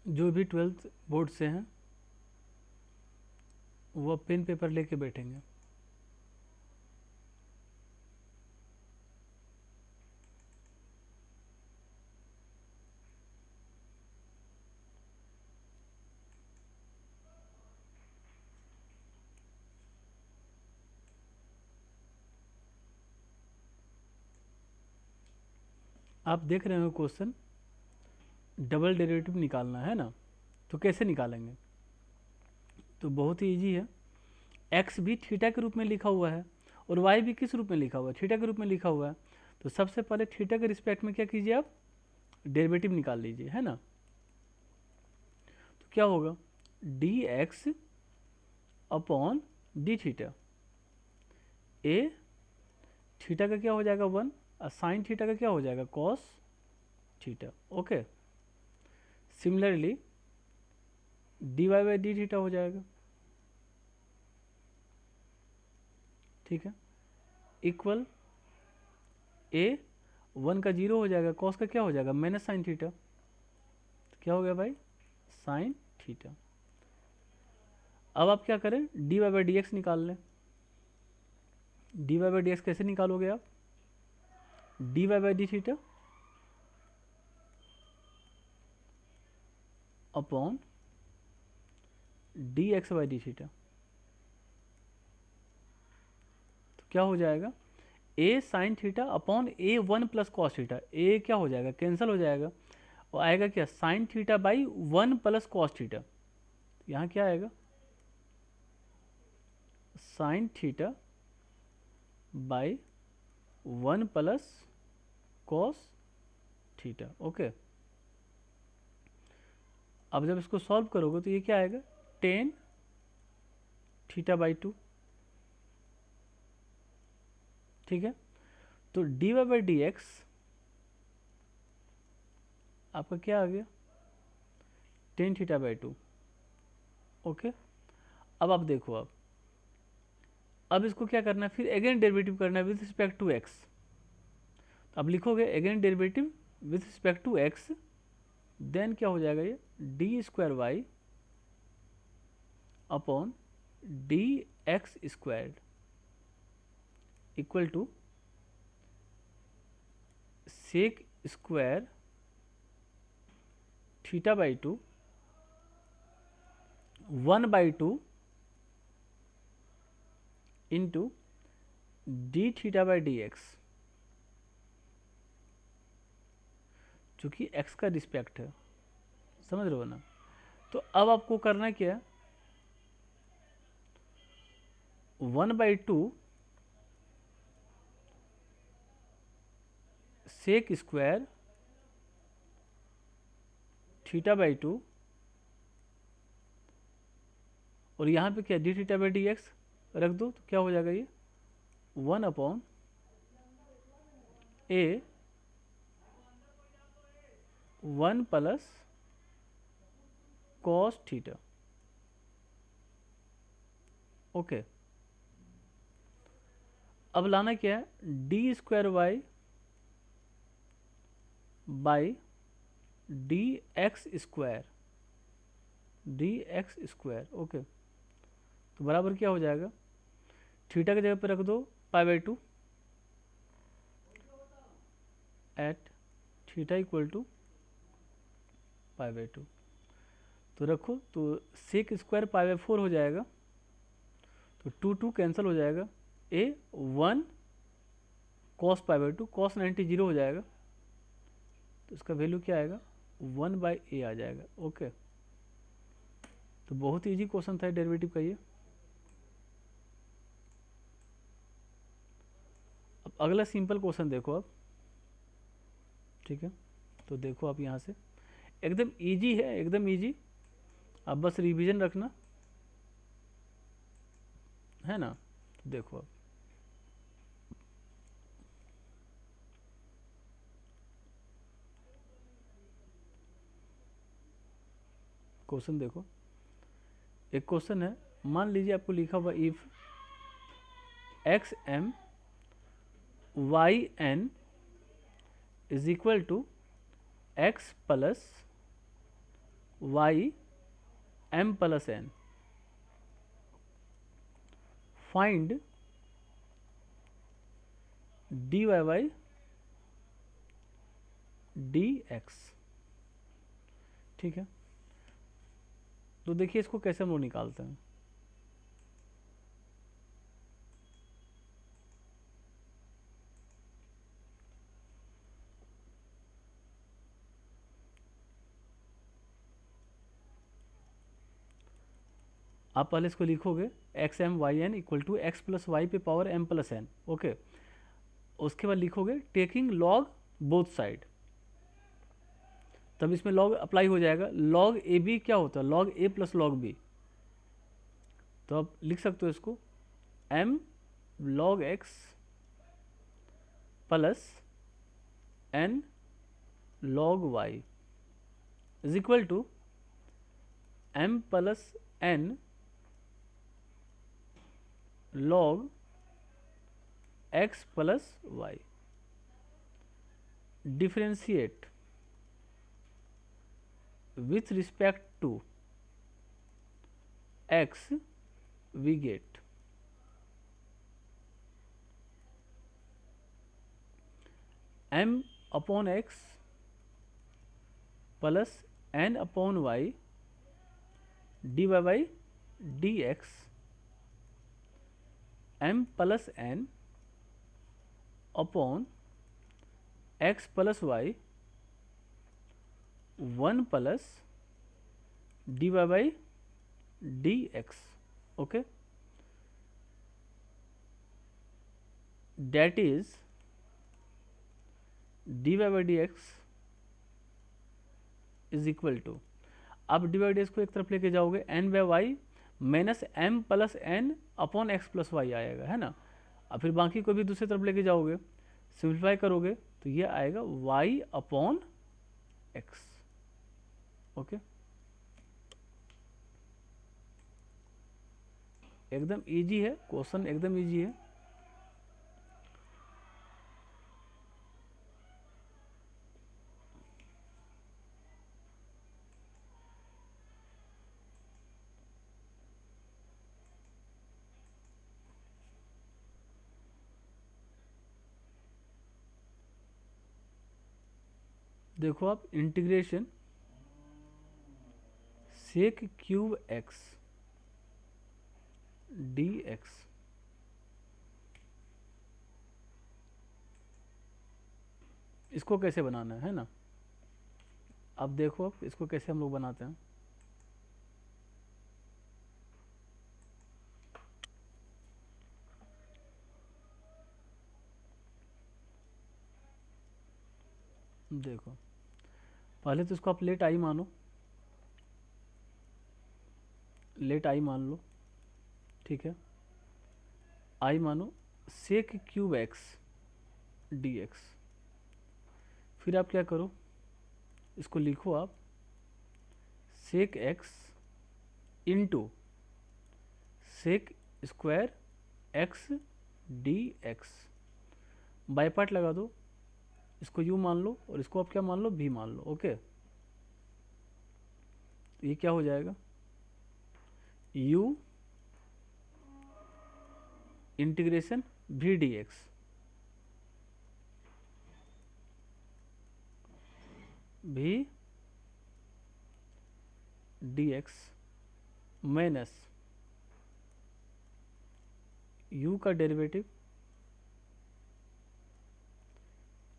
जो भी 12th board से हैं वो पेन पेपर लेके बैठेंगे। आप देख रहे हो क्वेश्चन, डबल डेरिवेटिव निकालना है ना, तो कैसे निकालेंगे? तो बहुत ही ईजी है। एक्स भी थीटा के रूप में लिखा हुआ है और वाई भी किस रूप में लिखा हुआ है? थीटा के रूप में लिखा हुआ है। तो सबसे पहले थीटा के रिस्पेक्ट में क्या कीजिए आप? डेरिवेटिव निकाल लीजिए, है ना। तो क्या होगा? D x upon d theta. A theta का क्या हो जाएगा? 1। और साइन थीटा का क्या हो जाएगा? Cos theta. Okay. Similarly d y by d theta हो जाएगा। ठीक है। इक्वल ए 1 का 0 हो जाएगा, कॉस का क्या हो जाएगा? Minus sine theta. तो क्या हो गया भाई? Sine theta. अब आप क्या करें? D y by d x निकाल लें। D y by d x कैसे निकालोगे आप? D y by d theta upon d x by d theta. तो क्या हो जाएगा? A sine theta upon a 1 plus cos theta. A क्या हो जाएगा? कैंसिल हो जाएगा और आएगा क्या? Sine theta by 1 plus cos theta. यहाँ क्या आएगा? Sine theta by 1 plus cos theta. Okay. अब जब इसको सॉल्व करोगे तो ये क्या आएगा? Tan theta by 2। ठीक है। तो d y by d x आपका क्या आ गया? Tan theta by 2। ओके। अब आप देखो, अब इसको क्या करना है? फिर अगेन डेरिवेटिव करना है विद रिस्पेक्ट टू एक्स। तो अब लिखोगे again derivative with respect to x, then क्या हो जाएगा? ये d square y upon d x square equal to sec square theta by 2 1/2 into d theta by d x, चूँकि एक्स का respect है। समझ रहे हो ना? तो अब आपको करना क्या है? 1/2 सेक स्क्वायर थीटा बाई 2 और यहाँ पे क्या? D theta by d x रख दो। तो क्या हो जाएगा? ये 1 upon a 1 plus cos theta. Okay. अब लाना क्या है? D square y by d x square. D x square. Okay. तो बराबर क्या हो जाएगा? थीटा की जगह पे रख दो pi by 2 at theta equal to pi by 2। तो रखो, तो सेक स्क्वायर पाई बाई 4 हो जाएगा। तो 2 कैंसिल हो जाएगा। ए 1 cos pi by 2, cos 90 zero हो जाएगा। तो इसका वैल्यू क्या आएगा? 1/a आ जाएगा। ओके। तो बहुत इजी क्वेश्चन था डेरिवेटिव का ये। अब अगला सिंपल क्वेश्चन देखो आप। ठीक है। तो देखो आप यहाँ से, एकदम इजी है, एकदम इजी। अब बस रिवीजन रखना, है ना। तो देखो आप, क्वेश्चन देखो। एक क्वेश्चन है, मान लीजिए आपको लिखा हुआ if x m y n is equal to x plus y m plus n, find d y by d x. ठीक है, तो देखिए इसको कैसे हम लोग निकालते हैं। आप पहले इसको लिखोगे x m y n equal to x plus y पे power m plus n. Okay, उसके बाद लिखोगे टेकिंग लॉग बोथ साइड, तब इसमें लॉग अप्लाई हो जाएगा। लॉग ए बी क्या होता है, log a plus log b, तो आप लिख सकते हो इसको m log x plus n log y is equal to m plus n log x plus y. Differentiate with respect to x, we get m upon x plus n upon y dy by dx m plus n upon x plus y 1 plus dy by dx। okay, that is dy by dx is equal to, अब d by d x को एक तरफ लेके जाओगे n by y minus m plus n upon x plus y आएगा, है ना। अब फिर बाकी को भी दूसरी तरफ लेके जाओगे, सिंप्लीफाई करोगे तो ये आएगा वाई अपॉन एक्स। ओके, एकदम इजी है क्वेश्चन, एकदम इजी है। देखो आप integration sec cube x d x, इसको कैसे बनाना है ना। अब देखो आप इसको कैसे हम लोग बनाते हैं। देखो पहले तो इसको आप लेट आई मानो, लेट आई मान लो, ठीक है। आई मानो sec cube x d x, फिर आप क्या करो, इसको लिखो आप sec x into sec square x d x, by part लगा दो, इसको यू मान लो और इसको आप क्या मान लो, भी मान लो। ओके, ये क्या हो जाएगा, यू इंटीग्रेशन भी डी एक्स भी डी एक्स माइनस यू का डेरिवेटिव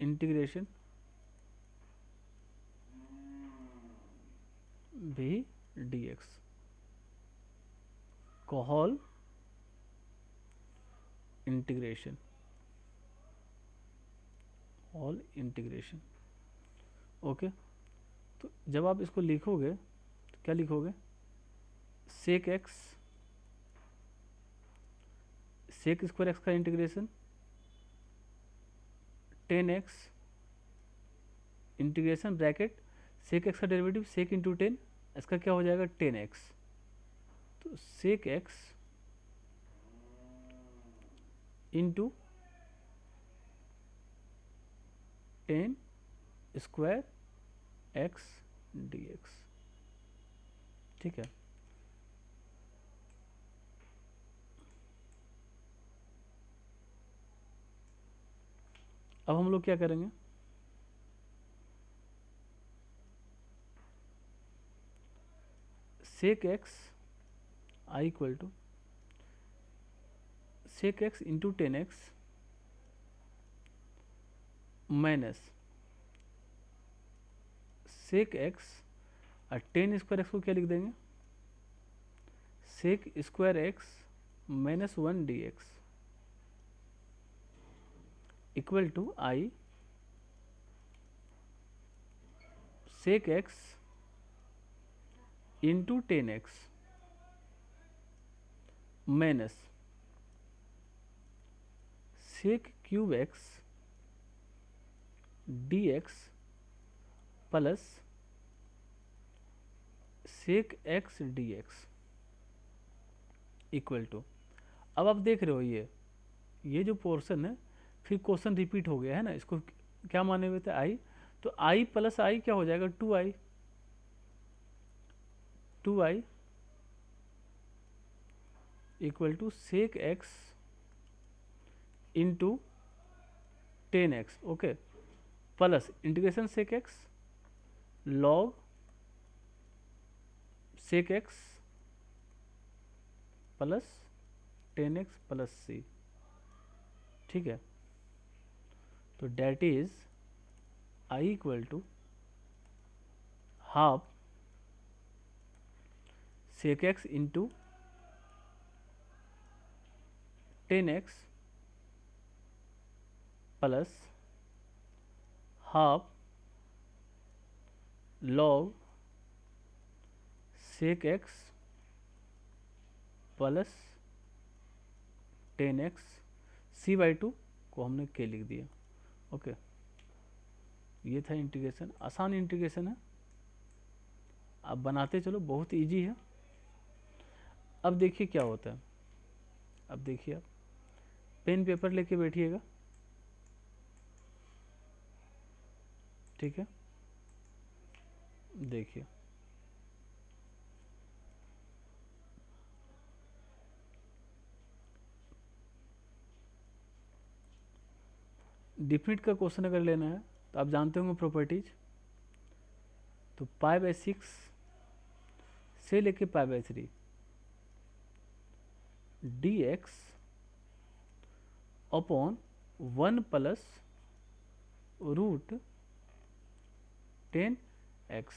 इंटीग्रेशन भी डी एक्स को whole integration, all integration. Okay, तो जब आप इसको लिखोगे तो क्या लिखोगे, sec x sec square x का integration 10x integration bracket sec x का डेरिवेटिव सेक इंटू 10, इसका क्या हो जाएगा 10x, तो sec x into 10 square x d x. ठीक है। अब हम लोग क्या करेंगे, sec x I equal to sec x into 10x minus sec x, और 10 स्क्वायर एक्स को क्या लिख देंगे, sec square x minus 1 dx equal to I sec x into 10x minus sec cube x dx plus sec x dx equal to, अब आप देख रहे हो ये जो पोर्शन है, फिर क्वेश्चन रिपीट हो गया है ना, इसको क्या माने हुए थे आई, तो आई प्लस आई क्या हो जाएगा 2i, 2i equal to sec x into 10x, okay, plus integration sec x log sec x plus 10x plus c, ठीक है। तो that is I equal to half sec x into 10x plus half log sec x plus 10x, c/2 को हमने k लिख दिया, okay. ये था integration, आसान इंटीग्रेशन है, आप बनाते चलो, बहुत इजी है। अब देखिए क्या होता है, अब देखिए आप पेन पेपर लेके बैठिएगा, ठीक है। देखिए डिफिनिट का क्वेश्चन अगर लेना है तो आप जानते होंगे प्रॉपर्टीज, तो π/6 से लेके π/3 dx upon 1 plus root 10x,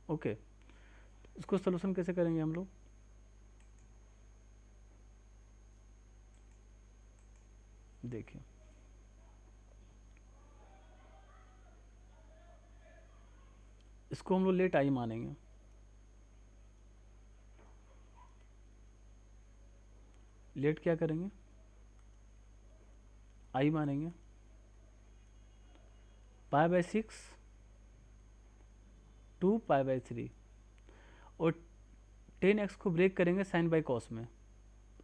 okay. इसको सोल्यूशन कैसे करेंगे हम लोग, देखिए इसको हम लोग लेट आई मानेंगे, लेट क्या करेंगे, आई मानेंगे, π/6 टू π/3 और 10x को ब्रेक करेंगे साइन बाई कॉस में,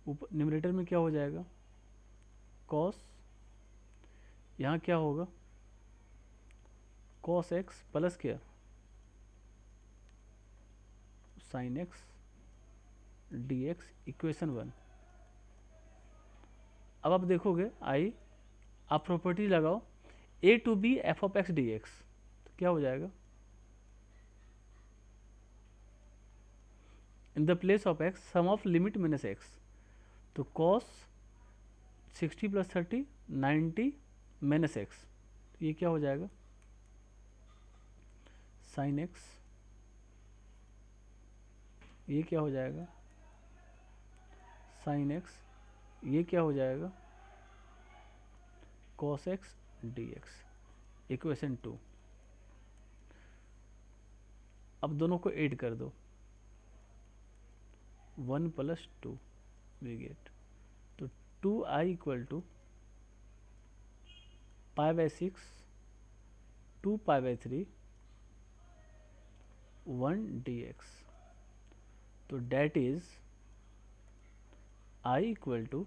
ऊपर न्यूमरेटर में क्या हो जाएगा कॉस, यहाँ क्या होगा कॉस एक्स प्लस क्या साइन एक्स dx इक्वेशन 1। अब आप देखोगे आई, आप प्रॉपर्टी लगाओ a to b f of x d x, तो क्या हो जाएगा in the place of x sum of limit minus x, तो कॉस 60 प्लस 30 90 माइनस एक्स, ये क्या हो जाएगा साइन एक्स, ये क्या हो जाएगा साइन एक्स, ये क्या हो जाएगा cos x d x equation 2। अब दोनों को ऐड कर दो, 1 प्लस 2 वी गेट, तो 2i इक्वल टू π/6 2 π/3 1 dx, तो that is i equal to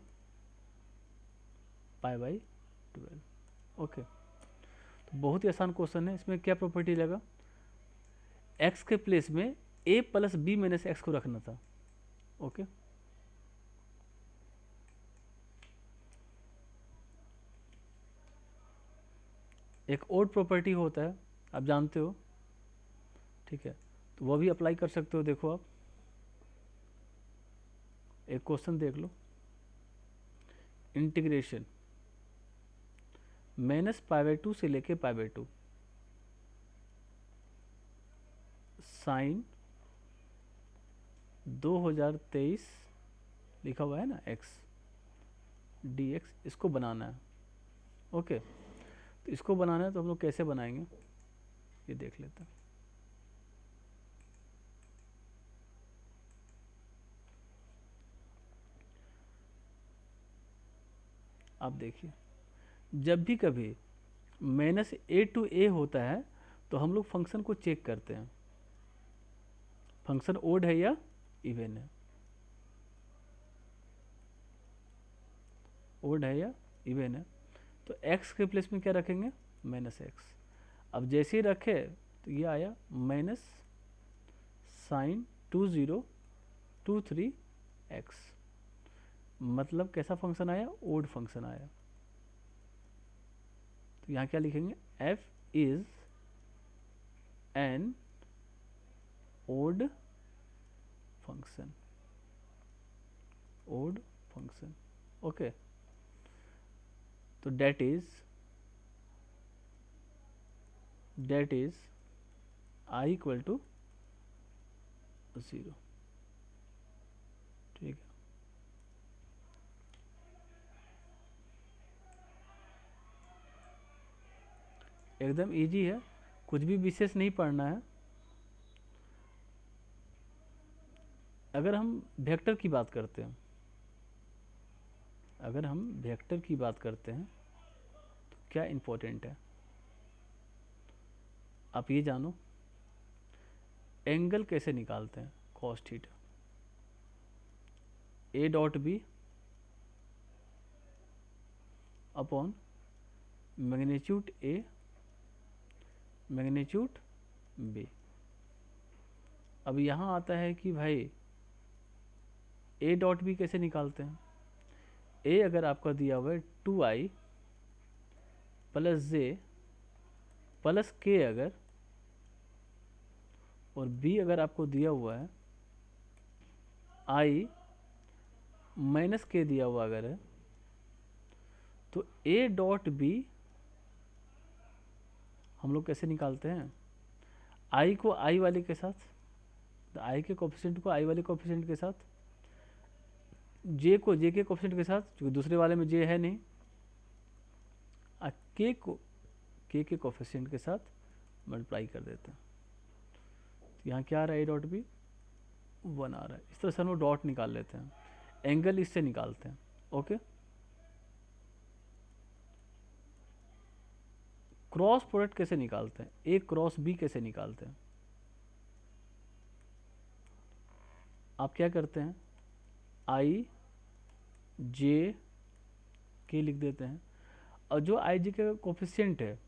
π/12, okay. तो बहुत ही आसान क्वेश्चन है, इसमें क्या प्रॉपर्टी लगा, x के प्लेस में ए प्लस बी माइनस एक्स को रखना था। ओके, एक और प्रॉपर्टी होता है, आप जानते हो, ठीक है, तो वह भी अप्लाई कर सकते हो। देखो आप एक क्वेश्चन देख लो, इंटीग्रेशन -π/2 से लेके π/2 साइन 2023 लिखा हुआ है ना x dx, इसको बनाना है। ओके, तो इसको बनाना है तो हम लोग कैसे बनाएंगे ये देख लेते हैं। आप देखिए, जब भी कभी -a to a होता है तो हम लोग फंक्शन को चेक करते हैं, फंक्शन ओड है या इवन है, ओड है या इवन है। तो x के प्लेस में क्या रखेंगे, -x। अब जैसे ही रखे तो ये आया माइनस साइन 2023x, मतलब कैसा फंक्शन आया, ओड फंक्शन आया। तो यहाँ क्या लिखेंगे, f is an odd function, odd function. Okay, तो that is i equal to 0। ठीक है, एकदम इजी है, कुछ भी विशेष नहीं पढ़ना है। अगर हम वेक्टर की बात करते हैं, अगर हम वेक्टर की बात करते हैं तो क्या इम्पोर्टेंट है, आप ये जानो, एंगल कैसे निकालते हैं, cos theta, a dot b upon magnitude a magnitude b। अब यहाँ आता है कि भाई a डॉट बी कैसे निकालते हैं, a अगर आपका दिया हुआ है 2i प्लस जे प्लस k अगर, और b अगर आपको दिया हुआ है i माइनस k दिया हुआ अगर है, तो a डॉट बी हम लोग कैसे निकालते हैं, i को i वाले के साथ, i के कोफिशिएंट को i वाले कोफिशिएंट के साथ, j को j के कोफिशिएंट के साथ, क्योंकि दूसरे वाले में j है नहीं, k को k के कोफिशिएंट के साथ मल्टीप्लाई कर देते हैं। तो यहाँ क्या आ रहा है, a डॉट बी 1 आ रहा है। इस तरह से हम लोग डॉट निकाल लेते हैं, एंगल इससे निकालते हैं। ओके, क्रॉस प्रोडक्ट कैसे निकालते हैं, ए क्रॉस बी कैसे निकालते हैं, आप क्या करते हैं, आई जे के लिख देते हैं, और जो आई जे का कोफिशिएंट है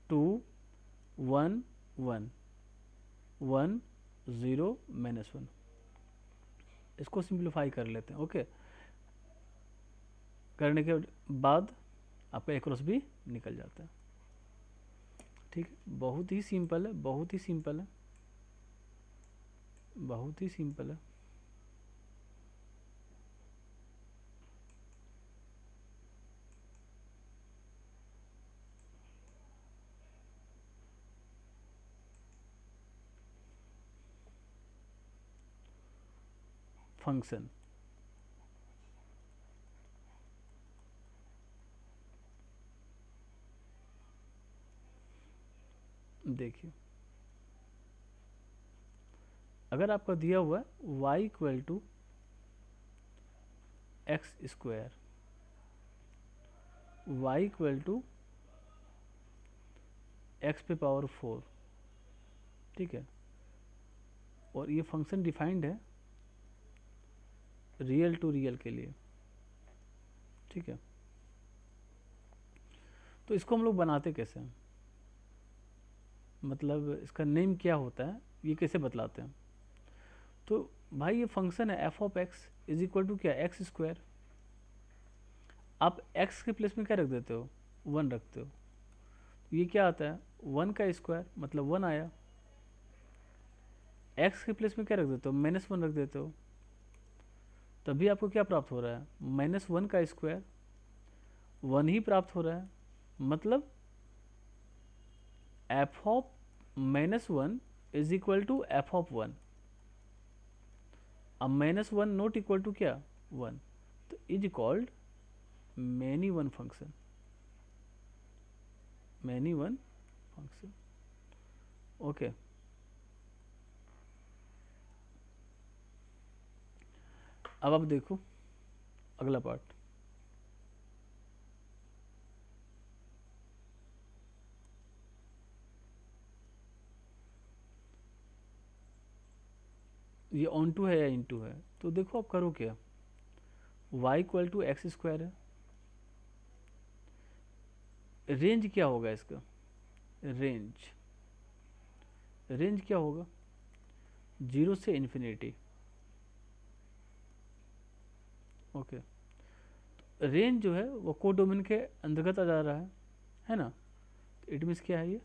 2 1 1 1 0 -1, इसको सिंप्लीफाई कर लेते हैं। ओके, करने के बाद आपका ए क्रॉस बी निकल जाता है। ठीक है, बहुत ही सिंपल है, बहुत ही सिंपल है, बहुत ही सिंपल है। फंक्शन देखिए, अगर आपका दिया हुआ है y equal to x square, y equal to x पे पावर 4, ठीक है, और ये फंक्शन डिफाइंड है रियल टू रियल के लिए, ठीक है। तो इसको हम लोग बनाते कैसे हैं, मतलब इसका नेम क्या होता है, ये कैसे बतलाते हैं? तो भाई ये फंक्शन है f of x is equal to क्या, एक्स स्क्वायर। आप एक्स के प्लेस में क्या रख देते हो, 1 रखते हो, तो ये क्या आता है 1 का स्क्वायर मतलब 1 आया। एक्स के प्लेस में क्या रख देते हो, -1 रख देते हो, तभी आपको क्या प्राप्त हो रहा है, -1 का स्क्वायर, 1 ही प्राप्त हो रहा है। मतलब f of -1 is equal to f of 1। अब -1 नॉट इक्वल टू क्या, 1, तो is called many one function, many one function. Okay, अब आप देखो अगला पार्ट। ये ऑन टू है या इन टू है, तो देखो आप करो क्या, y equal to x square है, रेंज क्या होगा इसका, रेंज रेंज क्या होगा, 0 से इन्फिनिटी। ओके, रेंज जो है वो कोडोमेन के अंतर्गत आ जा रहा है ना, तो इट मीन्स क्या है, ये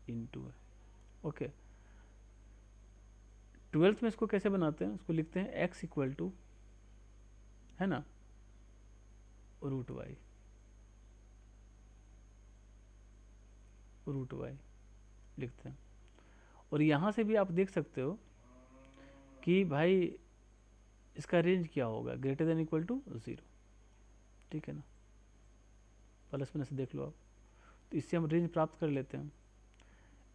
इनटू है। ओके, 12th में इसको कैसे बनाते हैं, उसको लिखते हैं x इक्वल टू, है ना, √y, √y लिखते हैं। और यहाँ से भी आप देख सकते हो कि भाई इसका रेंज क्या होगा, ग्रेटर देन इक्वल टू 0, ठीक है ना, प्लस में से देख लो आप, तो इससे हम रेंज प्राप्त कर लेते हैं।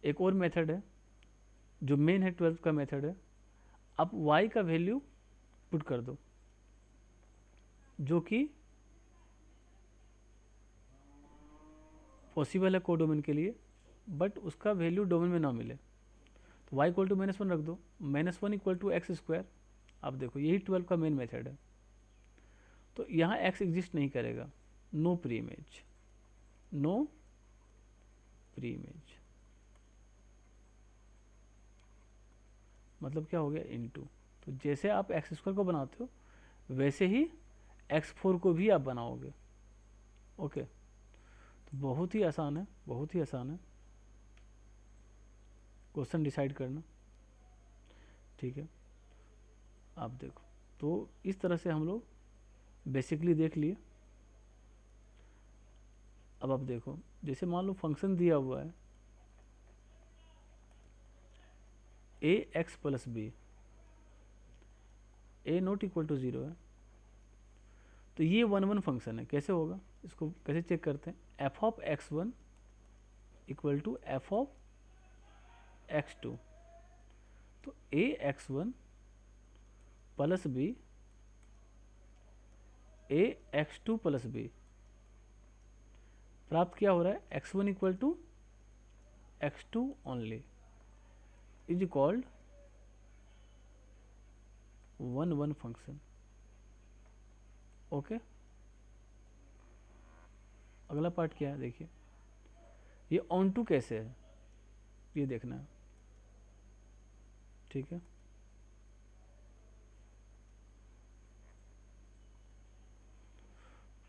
एक और मेथड है जो मेन है 12th का मेथड है, आप y का वैल्यू पुट कर दो जो कि पॉसिबल है कोडोमेन के लिए, बट उसका वैल्यू डोमेन में ना मिले, तो y इक्वल टू -1 रख दो, -1 इक्वल टू एक्स स्क्वायर। आप देखो यही 12 का मेन मेथड है। तो यहाँ x एग्जिस्ट नहीं करेगा, no pre image, no pre image, मतलब क्या हो गया, इनटू। तो जैसे आप एक्स स्क्वायर को बनाते हो वैसे ही x4 को भी आप बनाओगे। ओके, तो बहुत ही आसान है, बहुत ही आसान है क्वेश्चन डिसाइड करना, ठीक है। आप देखो, तो इस तरह से हम लोग बेसिकली देख लिए। अब आप देखो, जैसे मान लो फंक्शन दिया हुआ है ax plus b, a not equal to 0 है, तो ये 1 फंक्शन है। कैसे होगा, इसको कैसे चेक करते हैं, f of x1 equal to f of x2, तो ax1 plus B ax2 plus B, प्राप्त क्या हो रहा है, x1 equal to x2 only, is called 1 फंक्शन। ओके, अगला पार्ट क्या है, देखिए ये ऑन टू कैसे है ये देखना है, ठीक है।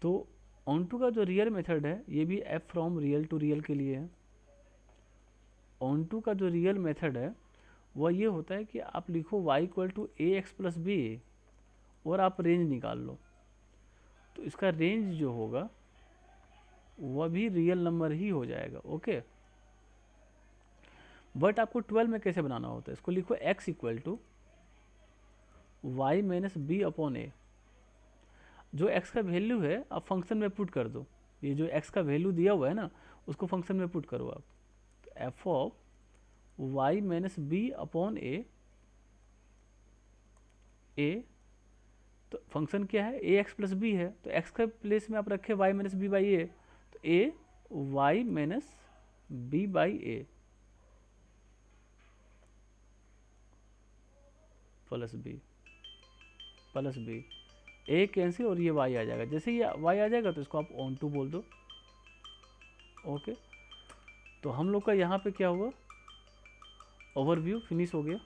तो ऑन टू का जो रियल मेथड है ये भी f from real to real के लिए है। ऑन टू का जो रियल मेथड है वह ये होता है कि आप लिखो y equal to a x plus b और आप रेंज निकाल लो, तो इसका रेंज जो होगा वह भी रियल नंबर ही हो जाएगा। ओके, बट आपको 12 में कैसे बनाना होता है, इसको लिखो x equal to y minus b upon a, जो x का वैल्यू है आप फंक्शन में पुट कर दो, ये जो x का वैल्यू दिया हुआ है ना उसको फंक्शन में पुट करो आप, तो f of y minus b upon a, तो फंक्शन क्या है, ए एक्स प्लस बी है, तो x के प्लेस में आप रखे y minus b by a, तो a y minus b by a plus b, a cancel और ये y आ जाएगा। जैसे ये y आ जाएगा तो इसको आप ऑन टू बोल दो। ओके, तो हम लोग का यहाँ पे क्या हुआ, ओवरव्यू फिनिश हो गया।